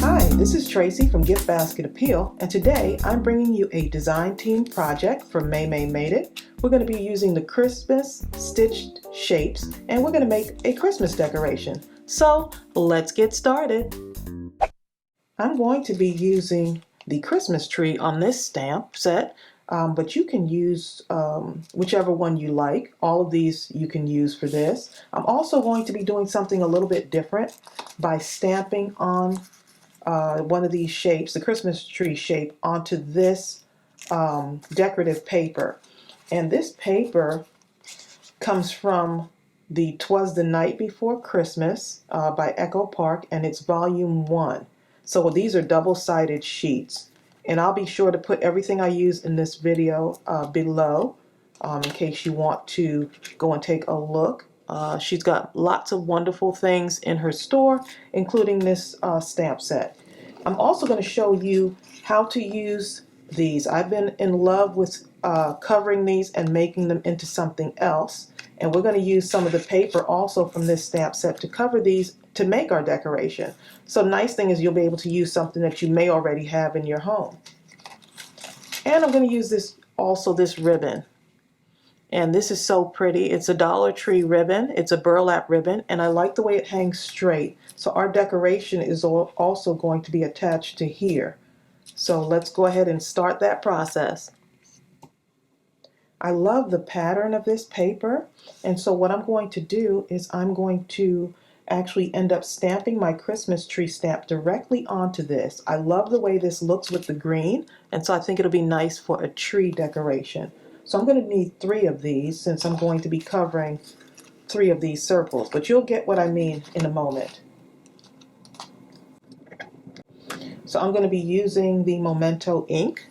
Hi, this is Tracey from GiftBasketAppeal, and today I'm bringing you a design team project from Maymay Made It. We're going to be using the Christmas stitched shapes, and we're going to make a Christmas decoration. So let's get started. I'm going to be using the Christmas tree on this stamp set, but you can use whichever one you like. All of these you can use for this. I'm also going to be doing something a little bit different by stamping on one of these shapes, the Christmas tree shape, onto this decorative paper. And this paper comes from the 'Twas the Night Before Christmas by Echo Park, and it's volume 1. So these are double-sided sheets. And I'll be sure to put everything I use in this video below in case you want to go and take a look. She's got lots of wonderful things in her store, including this stamp set. I'm also going to show you how to use these. I've been in love with covering these and making them into something else. And we're going to use some of the paper also from this stamp set to cover these to make our decoration. So nice thing is you'll be able to use something that you may already have in your home. And I'm going to use this ribbon. And this is so pretty. It's a Dollar Tree ribbon. It's a burlap ribbon, and I like the way it hangs straight. So our decoration is also going to be attached to here. So let's go ahead and start that process. I love the pattern of this paper, and so what I'm going to do is I'm going to actually end up stamping my Christmas tree stamp directly onto this. I love the way this looks with the green, and so I think it'll be nice for a tree decoration. So I'm going to need 3 of these since I'm going to be covering 3 of these circles, but you'll get what I mean in a moment. So I'm going to be using the Memento ink,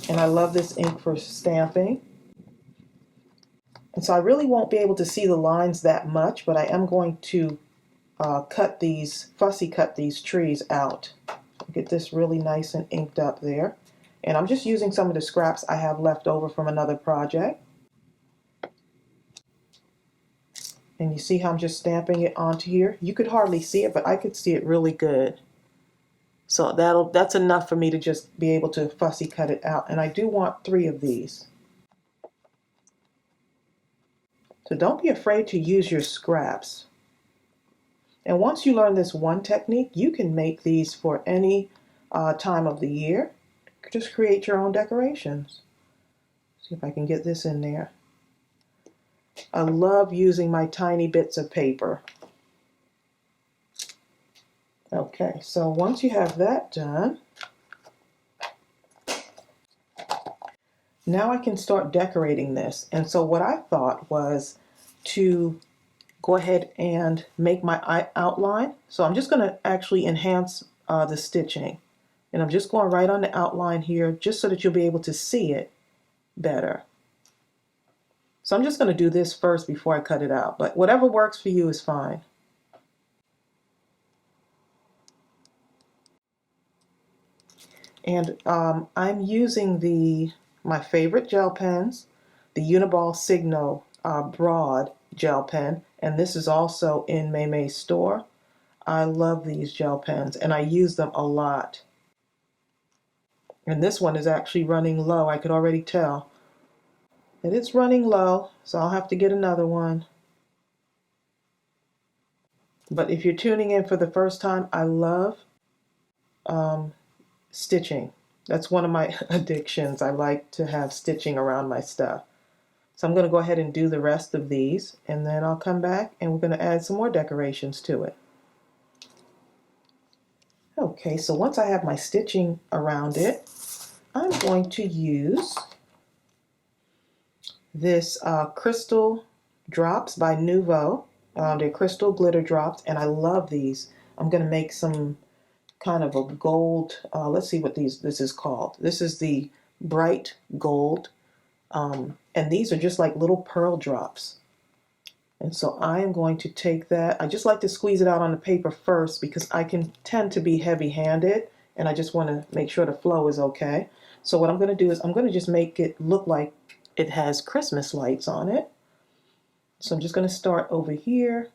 and I love this ink for stamping. And so I really won't be able to see the lines that much, but I am going to fussy cut these trees out. Get this really nice and inked up there. And I'm just using some of the scraps I have left over from another project. And you see how I'm just stamping it onto here? You could hardly see it, but I could see it really good. So that's enough for me to just be able to fussy cut it out. And I do want 3 of these. So don't be afraid to use your scraps. And once you learn this one technique, you can make these for any time of the year. Just create your own decorations. See if I can get this in there. I love using my tiny bits of paper. Okay, so once you have that done, now I can start decorating this. And so what I thought was to go ahead and make my outline. So I'm just going to actually enhance the stitching. And I'm just going right on the outline here just so that you'll be able to see it better. So I'm just going to do this first before I cut it out, but whatever works for you is fine. And I'm using my favorite gel pens, the Uniball Signo Broad gel pen, and this is also in Maymay's store. I love these gel pens and I use them a lot. And this one is actually running low. I could already tell that it's running low, so I'll have to get another one. But if you're tuning in for the first time, I love stitching. That's one of my addictions. I like to have stitching around my stuff. So I'm going to go ahead and do the rest of these, and then I'll come back and we're going to add some more decorations to it. Okay, so once I have my stitching around it, I'm going to use this Crystal Drops by Nuvo. They're crystal glitter drops, and I love these. I'm going to make some kind of a gold, let's see what this is called. This is the bright gold, and these are just like little pearl drops. And so I am going to take that. I just like to squeeze it out on the paper first because I can tend to be heavy-handed, and I just want to make sure the flow is okay. So what I'm going to do is I'm going to just make it look like it has Christmas lights on it. So I'm just going to start over here.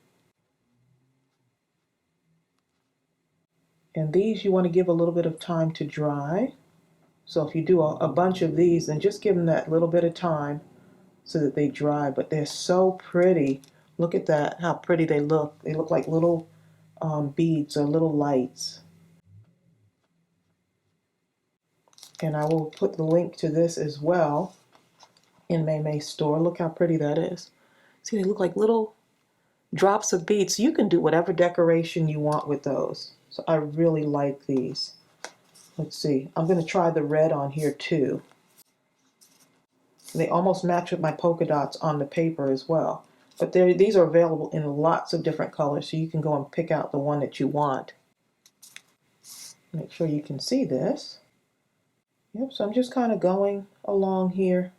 And these you want to give a little bit of time to dry. So if you do a bunch of these, then just give them that little bit of time so that they dry. But they're so pretty. Look at that, how pretty they look. They look like little beads or little lights. And I will put the link to this as well in Maymay's store. Look how pretty that is. See, they look like little drops of beads. So you can do whatever decoration you want with those. So I really like these. Let's see, I'm going to try the red on here too. They almost match with my polka dots on the paper as well. But these are available in lots of different colors, so you can go and pick out the one that you want. Make sure you can see this. Yep, so I'm just kind of going along here,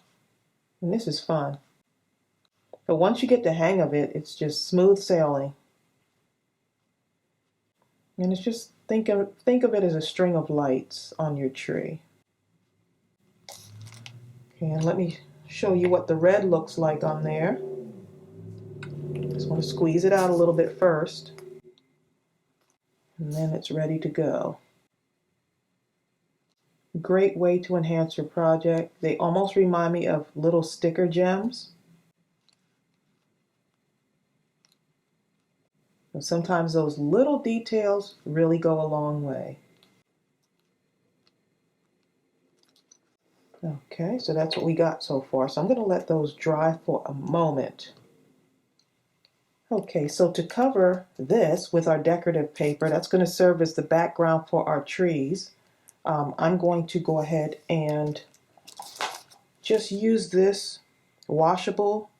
and this is fun. But once you get the hang of it, it's just smooth sailing. And it's just, think of it as a string of lights on your tree. Okay, and let me show you what the red looks like on there. Just want to squeeze it out a little bit first, and then it's ready to go. Great way to enhance your project. They almost remind me of little sticker gems. And sometimes those little details really go a long way. Okay, so that's what we got so far. So I'm going to let those dry for a moment. Okay, so to cover this with our decorative paper, that's going to serve as the background for our trees. I'm going to go ahead and just use this washable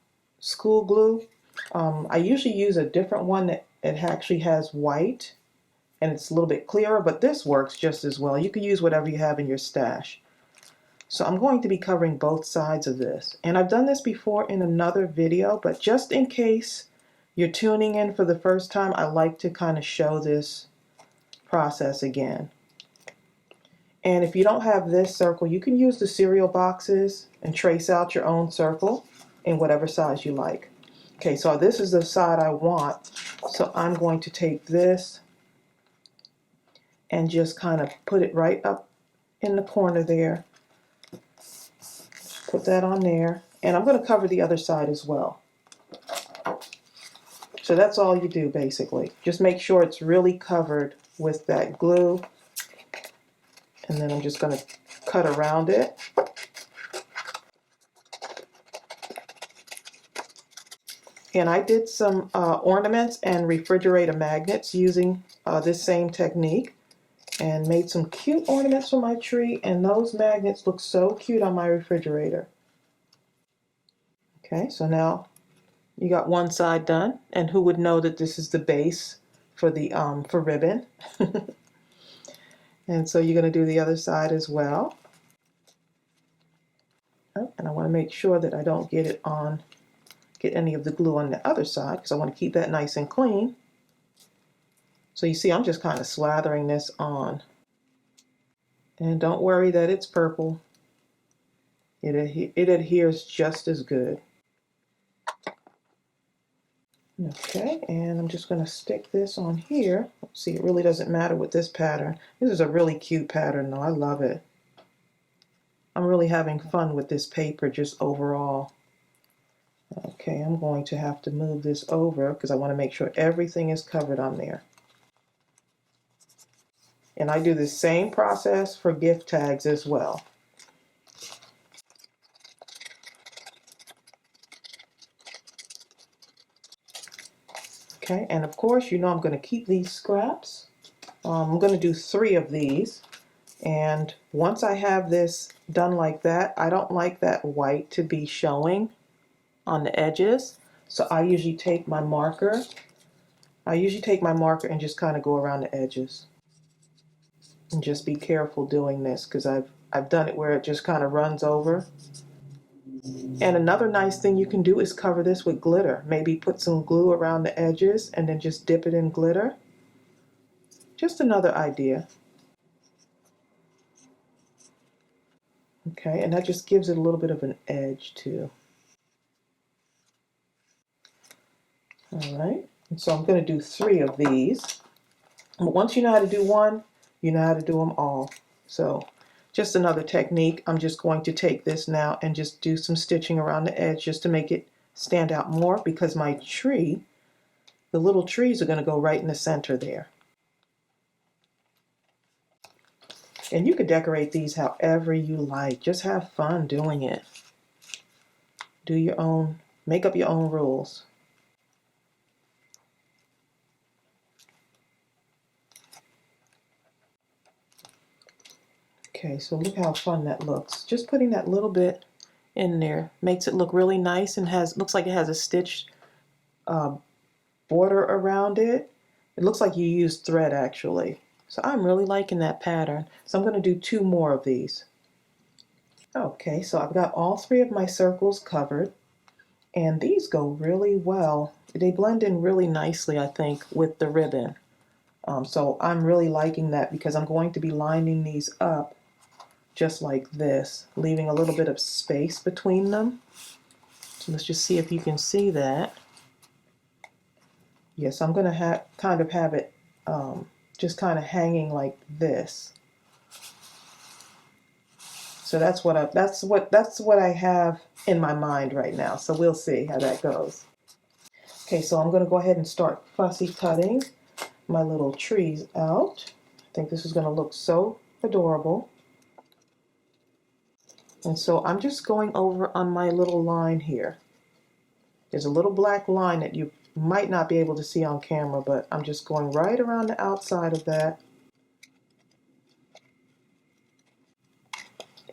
school glue. I usually use a different one that it actually has white and it's a little bit clearer, but this works just as well. You can use whatever you have in your stash. So I'm going to be covering both sides of this. And I've done this before in another video, but just in case you're tuning in for the first time, I like to kind of show this process again. And if you don't have this circle, you can use the cereal boxes and trace out your own circle in whatever size you like. Okay, so this is the side I want. So I'm going to take this and just kind of put it right up in the corner there. Put that on there. And I'm going to cover the other side as well. So that's all you do basically. Just make sure it's really covered with that glue. And then I'm just going to cut around it. And I did some ornaments and refrigerator magnets using this same technique, and made some cute ornaments for my tree, and those magnets look so cute on my refrigerator. Okay, so now you got one side done, and who would know that this is the base for the for ribbon. And so you're going to do the other side as well. Oh, and I want to make sure that I don't get any of the glue on the other side, because I want to keep that nice and clean. So you see, I'm just kind of slathering this on. And don't worry that it's purple. It adheres just as good. Okay, and I'm just going to stick this on here. Let's see, it really doesn't matter with this pattern. This is a really cute pattern though. I love it. I'm really having fun with this paper just overall. Okay, I'm going to have to move this over because I want to make sure everything is covered on there. And I do the same process for gift tags as well. Okay, and of course, you know I'm going to keep these scraps. I'm going to do 3 of these. And once I have this done like that, I don't like that white to be showing on the edges. So I usually take my marker. And just kind of go around the edges. And just be careful doing this because I've done it where it just kind of runs over. And another nice thing you can do is cover this with glitter. Maybe put some glue around the edges and then just dip it in glitter. Just another idea. Okay, and that just gives it a little bit of an edge too. All right, and so I'm going to do 3 of these. But once you know how to do one, You know how to do them all. So just another technique. I'm just going to take this now and just do some stitching around the edge just to make it stand out more, because my tree, the little trees are going to go right in the center there. And you could decorate these however you like. Just have fun doing it. Do your own, make up your own rules. Okay, so look how fun that looks. Just putting that little bit in there makes it look really nice, and looks like it has a stitched border around it. It looks like you used thread actually. So I'm really liking that pattern. So I'm going to do 2 more of these. Okay, so I've got all 3 of my circles covered, and these go really well. They blend in really nicely, I think, with the ribbon. So I'm really liking that, because I'm going to be lining these up just like this, leaving a little bit of space between them. So let's just see if you can see that. Yes, I'm going to kind of have it just kind of hanging like this. So that's what I have in my mind right now. So we'll see how that goes. Okay, so I'm going to go ahead and start fussy cutting my little trees out. I think this is going to look so adorable. And so I'm just going over on my little line here. There's a little black line that you might not be able to see on camera, but I'm just going right around the outside of that.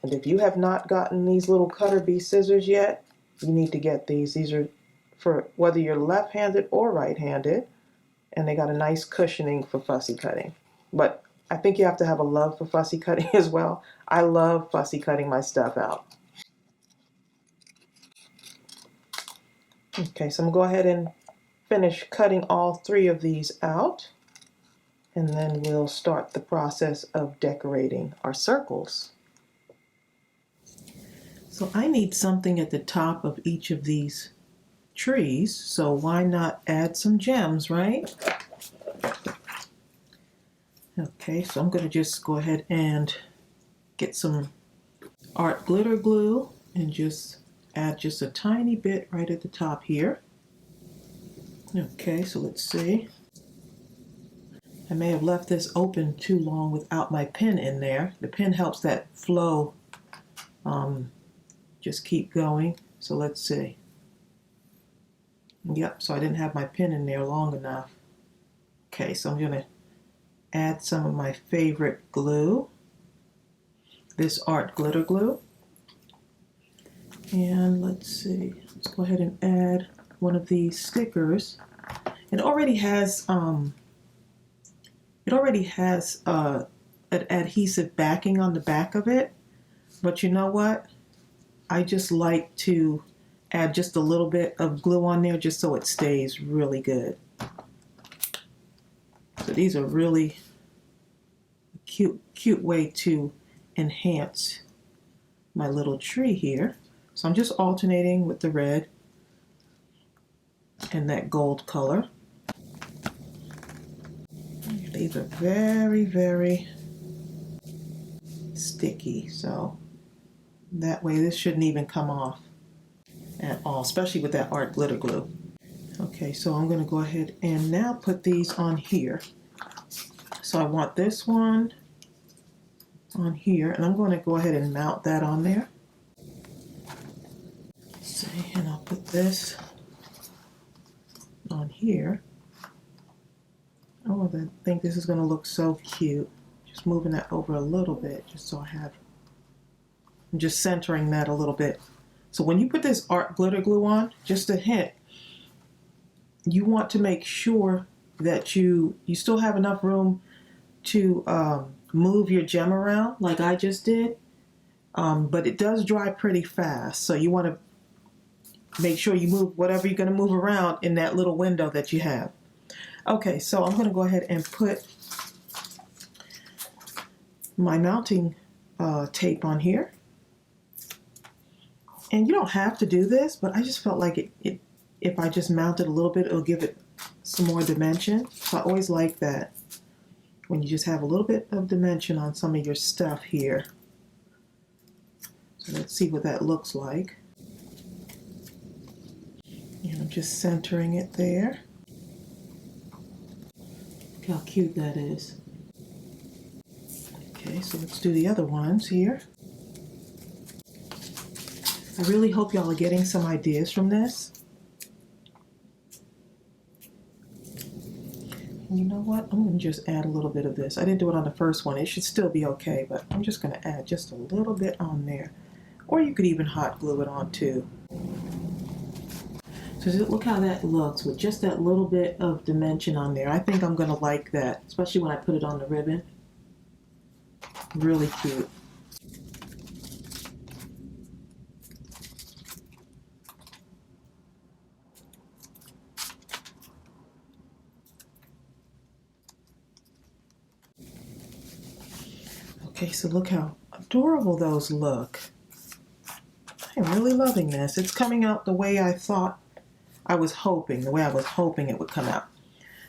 And if you have not gotten these little cutter bee scissors yet, you need to get these. These are for whether you're left-handed or right-handed, and they got a nice cushioning for fussy cutting. But I think you have to have a love for fussy cutting as well. I love fussy cutting my stuff out. Okay, so I'm going to go ahead and finish cutting all 3 of these out, and then we'll start the process of decorating our circles. So I need something at the top of each of these trees, so why not add some gems, right? Okay, so I'm going to just go ahead and get some art glitter glue and just add just a tiny bit right at the top here. Okay, so let's see. I may have left this open too long without my pin in there. The pin helps that flow just keep going. So let's see. Yep, so I didn't have my pin in there long enough. Okay, so I'm going to add some of my favorite glue. This art glitter glue. And let's see, let's go ahead and add one of these stickers. It already has an adhesive backing on the back of it, but you know what? I just like to add just a little bit of glue on there just so it stays really good. So these are really cute way to enhance my little tree here. So I'm just alternating with the red and that gold color. These are very, very sticky, so that way this shouldn't even come off at all, especially with that art glitter glue. Okay, so I'm going to go ahead and now put these on here. So I want this one on here, and I'm going to go ahead and mount that on there. See, and I'll put this on here. Oh, I think this is going to look so cute. Just moving that over a little bit, just so I'm just centering that a little bit. So when you put this art glitter glue on, just a hint, you want to make sure that you still have enough room to move your gem around like I just did, but it does dry pretty fast, so you want to make sure you move whatever you're going to move around in that little window that you have. Okay, so I'm going to go ahead and put my mounting tape on here. And you don't have to do this, but I just felt like if I just mount it a little bit, it'll give it some more dimension. So I always like that when you just have a little bit of dimension on some of your stuff here. So let's see what that looks like. And I'm just centering it there. Look how cute that is. Okay, so let's do the other ones here. I really hope y'all are getting some ideas from this. And you know what? I'm going to just add a little bit of this. I didn't do it on the first one. It should still be okay, but I'm just going to add just a little bit on there. Or you could even hot glue it on too. So look how that looks with just that little bit of dimension on there. I think I'm going to like that, especially when I put it on the ribbon. Really cute. Okay, so look how adorable those look. I'm really loving this. It's coming out the way I thought I was hoping, the way I was hoping it would come out.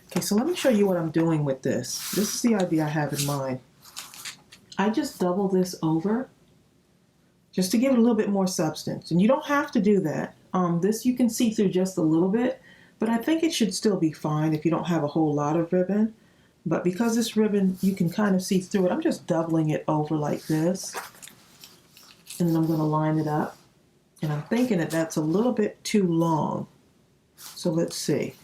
Okay, so let me show you what I'm doing with this. This is the idea I have in mind. I just double this over just to give it a little bit more substance. And you don't have to do that. This you can see through just a little bit, but I think it should still be fine if you don't have a whole lot of ribbon. But because this ribbon, you can kind of see through it, I'm just doubling it over like this. And then I'm going to line it up. And I'm thinking that that's a little bit too long. So let's see.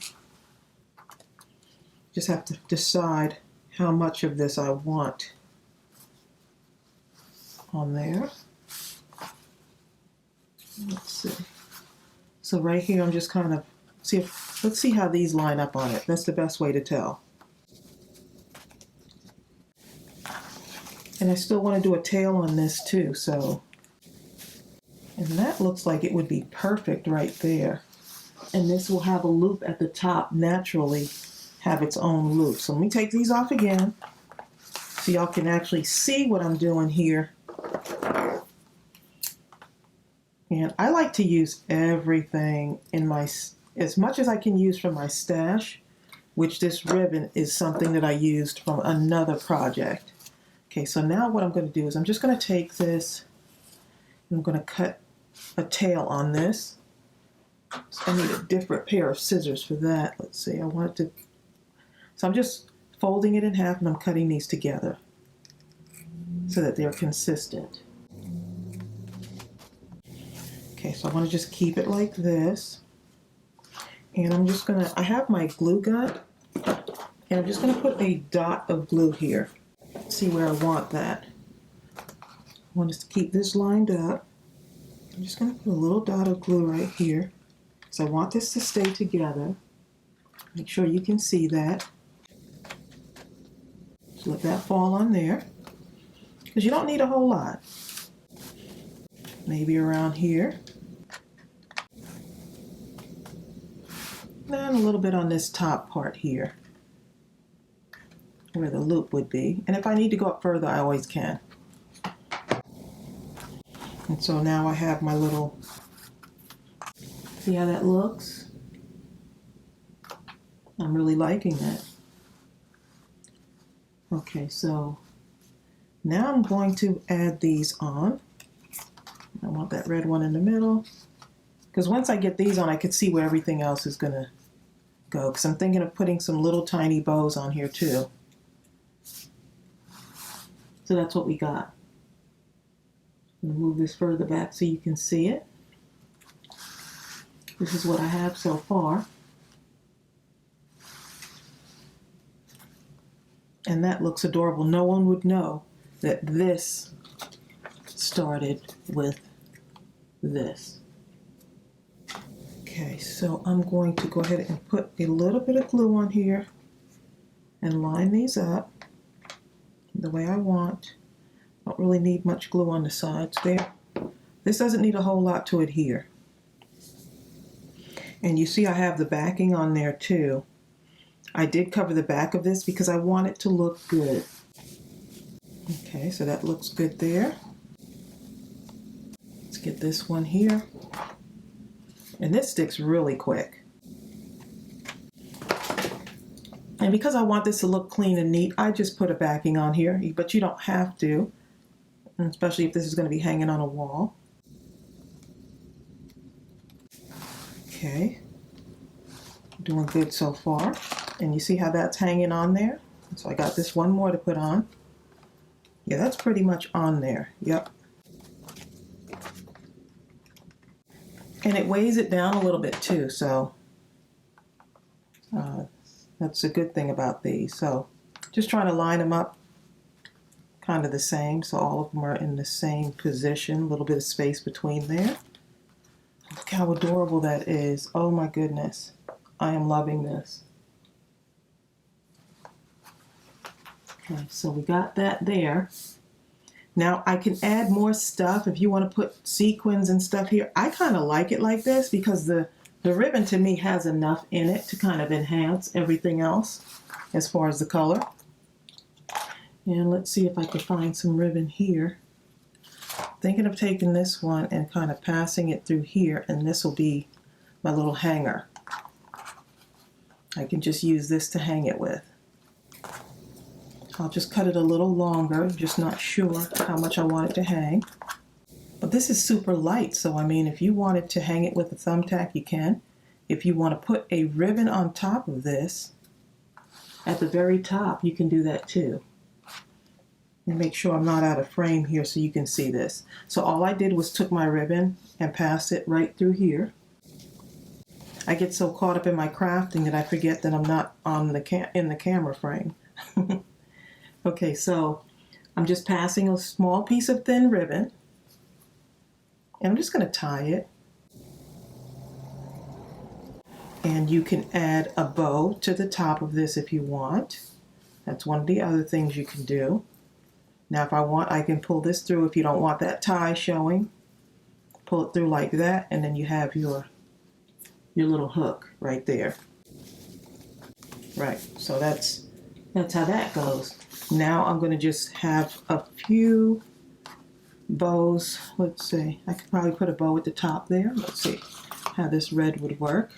Just have to decide how much of this I want on there. Let's see. So right here, I'm just kind of, let's see how these line up on it. That's the best way to tell. And I still want to do a tail on this too, so. And that looks like it would be perfect right there. And this will have a loop at the top, naturally have its own loop. So let me take these off again so y'all can actually see what I'm doing here. And I like to use everything in my, as much as I can use from my stash, which this ribbon is something that I used from another project. Okay, so now what I'm going to do is I'm just going to take this and I'm going to cut a tail on this. So I need a different pair of scissors for that. Let's see, I want it to, so I'm just folding it in half and I'm cutting these together so that they're consistent. Okay, so I want to just keep it like this. And I'm just going to, I have my glue gun and I'm just going to put a dot of glue here. See where I want that. I want us to keep this lined up. I'm just going to put a little dot of glue right here. So I want this to stay together. Make sure you can see that. Just let that fall on there. Because you don't need a whole lot. Maybe around here. And a little bit on this top part here, where the loop would be. And if I need to go up further, I always can. And so now I have my little, see how that looks? I'm really liking that. Okay, so now I'm going to add these on. I want that red one in the middle. Because once I get these on, I can see where everything else is going to go. Because I'm thinking of putting some little tiny bows on here too. So that's what we got. I'm going to move this further back so you can see it. This is what I have so far. And that looks adorable. No one would know that this started with this. Okay, so I'm going to go ahead and put a little bit of glue on here and line these up the way I want. Don't really need much glue on the sides there. This doesn't need a whole lot to adhere. And you see I have the backing on there too. I did cover the back of this because I want it to look good. Okay, so that looks good there. Let's get this one here. And this sticks really quick. And And because I want this to look clean and neat, I just put a backing on here, but you don't have to, especially if this is going to be hanging on a wall. Okay, doing good so far. And you see how that's hanging on there? So I got this one more to put on. Yeah, that's pretty much on there. Yep. And it weighs it down a little bit too, so that's a good thing about these. So just trying to line them up kind of the same, so all of them are in the same position, a little bit of space between there. Look how adorable that is. Oh my goodness. I am loving this. Okay, so we got that there. Now I can add more stuff if you want to put sequins and stuff here. I kind of like it like this because the ribbon to me has enough in it to kind of enhance everything else as far as the color. And let's see if I can find some ribbon here. Thinking of taking this one and kind of passing it through here, and this will be my little hanger. I can just use this to hang it with. I'll just cut it a little longer, just not sure how much I want it to hang. But this is super light, so I mean, if you wanted to hang it with a thumbtack, you can. If you want to put a ribbon on top of this, at the very top, you can do that too. And make sure I'm not out of frame here so you can see this. So all I did was took my ribbon and passed it right through here. I get so caught up in my crafting that I forget that I'm not on in the camera frame. Okay, so I'm just passing a small piece of thin ribbon, and I'm just going to tie it. And you can add a bow to the top of this if you want. That's one of the other things you can do. Now if I want, I can pull this through if you don't want that tie showing. Pull it through like that, and then you have your little hook right there. Right, so that's how that goes. Now I'm going to just have a few bows. Let's see, I could probably put a bow at the top there. Let's see how this red would work.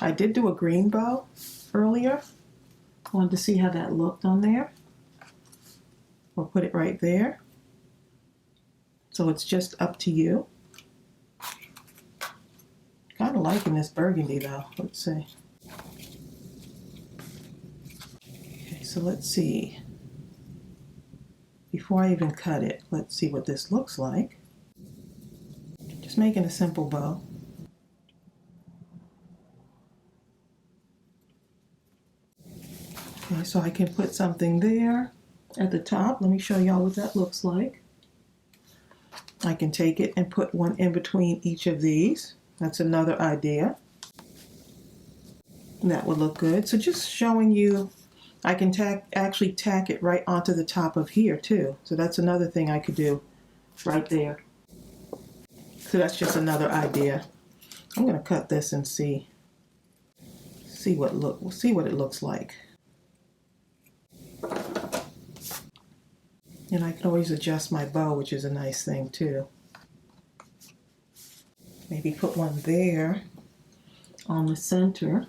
I did do a green bow earlier. Wanted to see how that looked on there. We'll put it right there. So it's just up to you. Kind of liking this burgundy though. Let's see. So let's see, before I even cut it, let's see what this looks like. Just making a simple bow. Okay, so I can put something there at the top. Let me show y'all what that looks like. I can take it and put one in between each of these. That's another idea. That would look good. So just showing you, I can actually tack it right onto the top of here too. So that's another thing I could do right there. So that's just another idea. I'm going to cut this and see what it looks like. And I can always adjust my bow, which is a nice thing too. Maybe put one there on the center.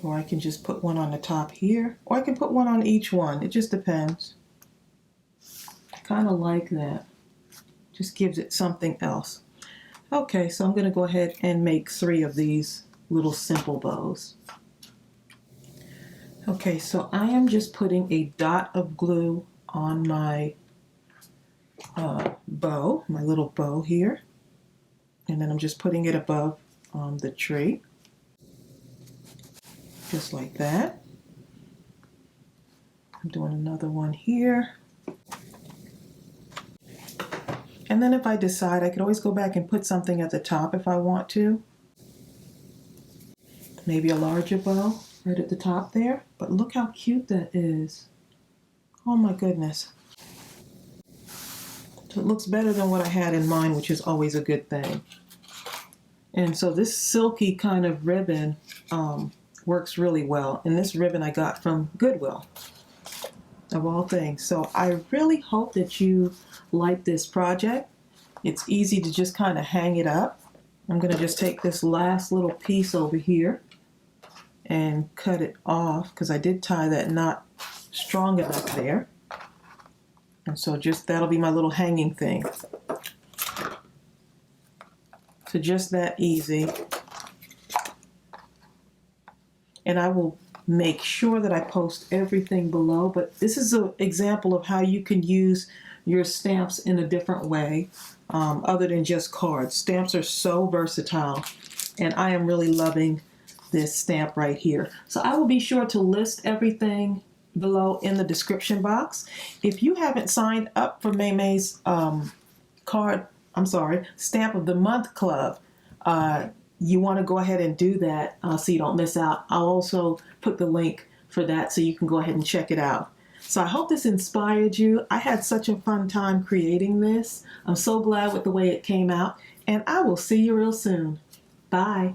Or I can just put one on the top here, or I can put one on each one. It just depends. I kind of like that. Just gives it something else. Okay, so I'm going to go ahead and make 3 of these little simple bows. Okay, so I am just putting a dot of glue on my bow, my little bow here. And then I'm just putting it above the tree. Just like that. I'm doing another one here. And then if I decide, I could always go back and put something at the top if I want to. Maybe a larger bow right at the top there. But look how cute that is. Oh my goodness. So it looks better than what I had in mind, which is always a good thing. And so this silky kind of ribbon works really well. And this ribbon I got from Goodwill, of all things. So I really hope that you like this project. It's easy to just kind of hang it up. I'm going to just take this last little piece over here and cut it off because I did tie that knot strong enough there. And so just that'll be my little hanging thing. So just that easy. And I will make sure that I post everything below, but this is an example of how you can use your stamps in a different way other than just cards. Stamps are so versatile, and I am really loving this stamp right here. So I will be sure to list everything below in the description box. If you haven't signed up for Maymay's Stamp of the Month Club, you want to go ahead and do that so you don't miss out. I'll also put the link for that so you can go ahead and check it out. So I hope this inspired you. I had such a fun time creating this. I'm so glad with the way it came out, and I will see you real soon. Bye.